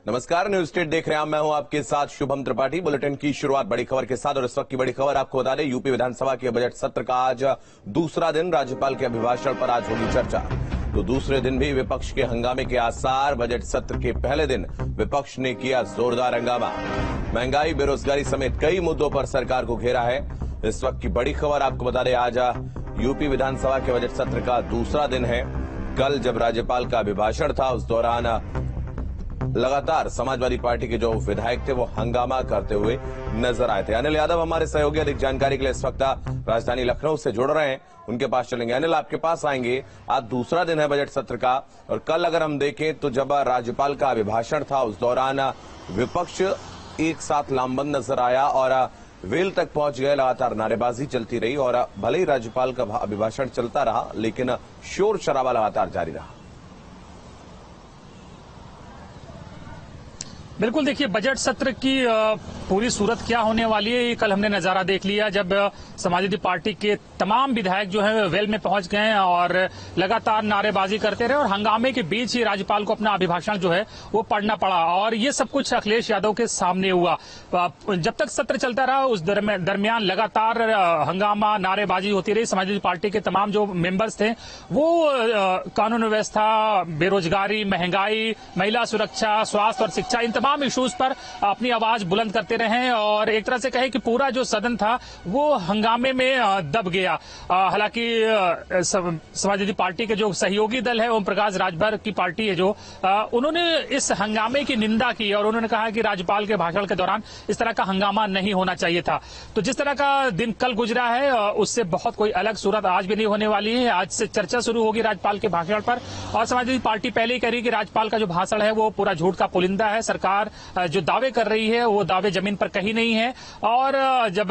नमस्कार, news state देख रहे हैं। मैं हूं आपके साथ शुभम त्रिपाठी। बुलेटिन की शुरुआत बड़ी खबर के साथ, और इस वक्त की बड़ी खबर आपको बता दें, यूपी विधानसभा के बजट सत्र का आज दूसरा दिन। राज्यपाल के अभिभाषण पर आज होगी चर्चा। तो दूसरे दिन भी विपक्ष के हंगामे के आसार। बजट सत्र के पहले दिन विपक्ष ने किया जोरदार हंगामा। महंगाई, बेरोजगारी समेत कई मुद्दों पर सरकार को घेरा है। इस वक्त की बड़ी खबर आपको बता दें, आज यूपी विधानसभा के बजट सत्र का दूसरा दिन है। कल जब राज्यपाल का अभिभाषण था, उस दौरान लगातार समाजवादी पार्टी के जो विधायक थे वो हंगामा करते हुए नजर आए थे। अनिल यादव हमारे सहयोगी अधिक जानकारी के लिए इस वक्त राजधानी लखनऊ से जुड़ रहे हैं, उनके पास चलेंगे। अनिल, आपके पास आएंगे। आज दूसरा दिन है बजट सत्र का, और कल अगर हम देखें तो जब राज्यपाल का अभिभाषण था, उस दौरान विपक्ष एक साथ लामबंद नजर आया और वेल तक पहुंच गए। लगातार नारेबाजी चलती रही, और भले ही राज्यपाल का अभिभाषण चलता रहा, लेकिन शोर शराबा लगातार जारी रहा। बिल्कुल, देखिए, बजट सत्र की पूरी सूरत क्या होने वाली है, ये कल हमने नजारा देख लिया जब समाजवादी पार्टी के तमाम विधायक जो हैं वेल में पहुंच गए और लगातार नारेबाजी करते रहे, और हंगामे के बीच ही राज्यपाल को अपना अभिभाषण जो है वो पढ़ना पड़ा। और ये सब कुछ अखिलेश यादव के सामने हुआ। जब तक सत्र चलता रहा, उस दरमियान लगातार हंगामा, नारेबाजी होती रही। समाजवादी पार्टी के तमाम जो मेंबर्स थे वो कानून व्यवस्था, बेरोजगारी, महंगाई, महिला सुरक्षा, स्वास्थ्य और शिक्षा, इन तमाम इश्यूज पर अपनी आवाज बुलंद करते रहे, और एक तरह से कहे कि पूरा जो सदन था वो हंगामे में दब गया। हालांकि समाजवादी पार्टी के जो सहयोगी दल है, ओम प्रकाश राजभर की पार्टी है जो, उन्होंने इस हंगामे की निंदा की, और उन्होंने कहा कि राज्यपाल के भाषण के दौरान इस तरह का हंगामा नहीं होना चाहिए था। तो जिस तरह का दिन कल गुजरा है, उससे बहुत कोई अलग सूरत आज भी नहीं होने वाली है। आज से चर्चा शुरू होगी राज्यपाल के भाषण पर, और समाजवादी पार्टी पहले ही कह रही है कि राज्यपाल का जो भाषण है वो पूरा झूठ का पुलिंदा है। सरकार जो दावे कर रही है वो दावे जमीन पर कहीं नहीं है, और जब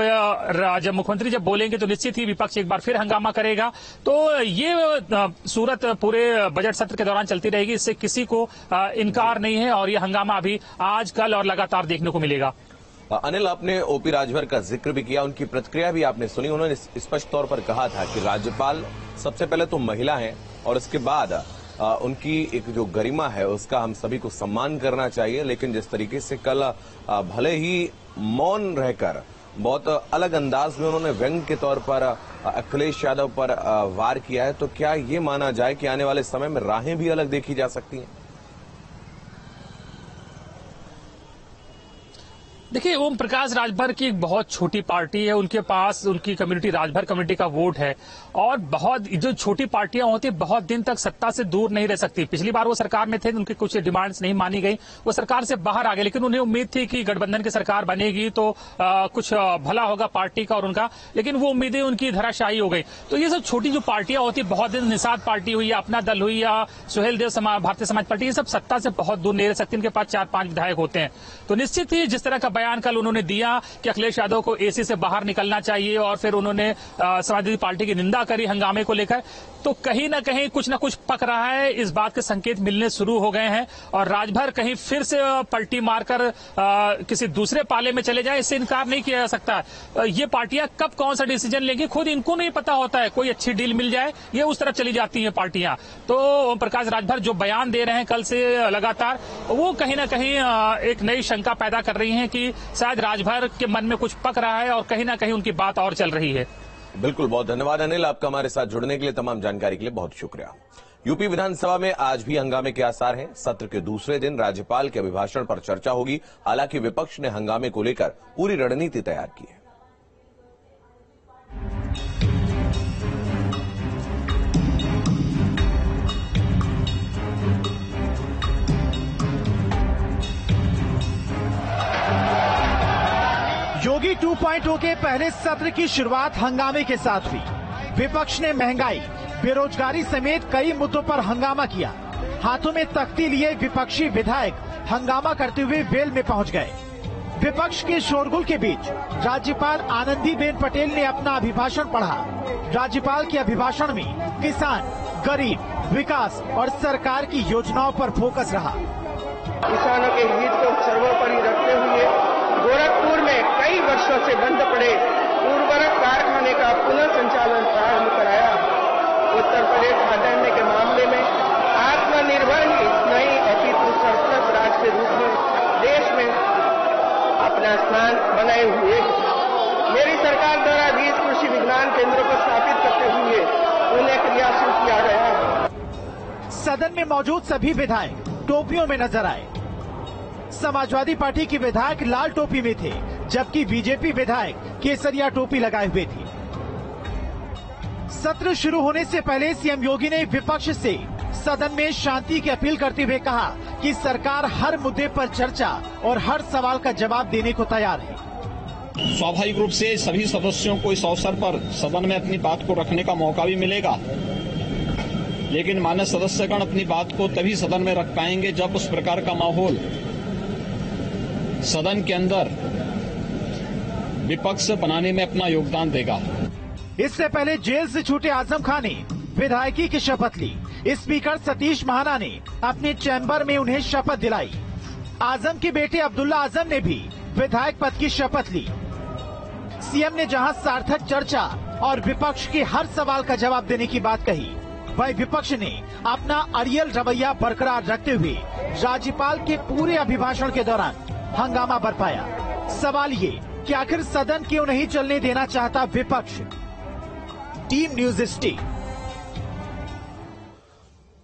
मुख्यमंत्री जब बोलेंगे तो निश्चित ही विपक्ष एक बार फिर हंगामा करेगा। तो ये सूरत पूरे बजट सत्र के दौरान चलती रहेगी, इससे किसी को इनकार नहीं है, और ये हंगामा अभी आज, कल और लगातार देखने को मिलेगा। अनिल, आपने ओपी राजभर का जिक्र भी किया, उनकी प्रतिक्रिया भी आपने सुनी। उन्होंने स्पष्ट तौर पर कहा था कि राज्यपाल सबसे पहले तो महिला है, और उसके बाद उनकी एक जो गरिमा है उसका हम सभी को सम्मान करना चाहिए। लेकिन जिस तरीके से कल भले ही मौन रहकर बहुत अलग अंदाज में उन्होंने व्यंग के तौर पर अखिलेश यादव पर वार किया है, तो क्या ये माना जाए कि आने वाले समय में राहें भी अलग देखी जा सकती हैं? देखिए, ओम प्रकाश राजभर की एक बहुत छोटी पार्टी है, उनके पास उनकी कम्युनिटी राजभर कम्युनिटी का वोट है, और बहुत जो छोटी पार्टियां होती है बहुत दिन तक सत्ता से दूर नहीं रह सकती। पिछली बार वो सरकार में थे, उनकी कुछ डिमांड्स नहीं मानी गई, वो सरकार से बाहर आ गए, लेकिन उन्हें उम्मीद थी कि गठबंधन की सरकार बनेगी तो कुछ भला होगा पार्टी का और उनका, लेकिन वो उम्मीदें उनकी धराशायी हो गई। तो ये सब छोटी जो पार्टियां होती है, बहुत दिन निषाद पार्टी हुई या अपना दल हुई या सुहेल देव भारतीय समाज पार्टी, ये सब सत्ता से बहुत दूर नहीं रह सकती। इनके पास 4-5 विधायक होते हैं। तो निश्चित ही जिस तरह का बयान कल उन्होंने दिया कि अखिलेश यादव को एसी से बाहर निकलना चाहिए, और फिर उन्होंने समाजवादी पार्टी की निंदा करी हंगामे को लेकर, तो कहीं ना कहीं कुछ ना कुछ पक रहा है। इस बात के संकेत मिलने शुरू हो गए हैं, और राजभर कहीं फिर से पलटी मारकर किसी दूसरे पाले में चले जाए, इससे इनकार नहीं किया जा सकता। ये पार्टियां कब कौन सा डिसीजन लेंगी खुद इनको नहीं पता होता है। कोई अच्छी डील मिल जाए, ये उस तरफ चली जाती है पार्टियां। तो ओम प्रकाश राजभर जो बयान दे रहे हैं कल से लगातार, वो कहीं ना कहीं एक नई शंका पैदा कर रही है कि शायद राजभर के मन में कुछ पक रहा है, और कहीं ना कहीं उनकी बात और चल रही है। बिल्कुल, बहुत धन्यवाद अनिल, आपका हमारे साथ जुड़ने के लिए, तमाम जानकारी के लिए बहुत शुक्रिया। यूपी विधानसभा में आज भी हंगामे के आसार हैं। सत्र के दूसरे दिन राज्यपाल के अभिभाषण पर चर्चा होगी। हालांकि विपक्ष ने हंगामे को लेकर पूरी रणनीति तैयार की है। योगी 2.0 के पहले सत्र की शुरुआत हंगामे के साथ हुई। विपक्ष ने महंगाई, बेरोजगारी समेत कई मुद्दों पर हंगामा किया। हाथों में तख्ती लिए विपक्षी विधायक हंगामा करते हुए वेल में पहुंच गए। विपक्ष के शोरगुल के बीच राज्यपाल आनंदीबेन पटेल ने अपना अभिभाषण पढ़ा। राज्यपाल के अभिभाषण में किसान, गरीब, विकास और सरकार की योजनाओं पर फोकस रहा। किसानों के हित को सर्वोपरि रखते हुए गोरखपुर में कई वर्षों से बंद पड़े उर्वरक कारखाने का पुनः संचालन प्रारंभ कराया। उत्तर प्रदेश खाद्यान्न के मामले में आत्मनिर्भर ही नहीं अपितु सरप्लस राज्य के रूप में सदन में मौजूद सभी विधायक टोपियों में नजर आए। समाजवादी पार्टी के विधायक लाल टोपी में थे, जबकि बीजेपी विधायक केसरिया टोपी लगाए हुए थे। सत्र शुरू होने से पहले सीएम योगी ने विपक्ष से सदन में शांति की अपील करते हुए कहा कि सरकार हर मुद्दे पर चर्चा और हर सवाल का जवाब देने को तैयार है। स्वाभाविक रूप से सभी सदस्यों को इस अवसर पर सदन में अपनी बात को रखने का मौका भी मिलेगा, लेकिन माननीय सदस्यगण अपनी बात को तभी सदन में रख पाएंगे जब उस प्रकार का माहौल सदन के अंदर विपक्ष बनाने में अपना योगदान देगा। इससे पहले जेल से छूटे आजम खान ने विधायकी की शपथ ली। स्पीकर सतीश महाना ने अपने चैम्बर में उन्हें शपथ दिलाई। आजम के बेटे अब्दुल्ला आजम ने भी विधायक पद की शपथ ली। सीएम ने जहां सार्थक चर्चा और विपक्ष के हर सवाल का जवाब देने की बात कही, वहीं विपक्ष ने अपना अड़ियल रवैया बरकरार रखते हुए राज्यपाल के पूरे अभिभाषण के दौरान हंगामा बरपाया। सवाल ये कि आखिर सदन क्यों नहीं चलने देना चाहता विपक्ष। Team news stay.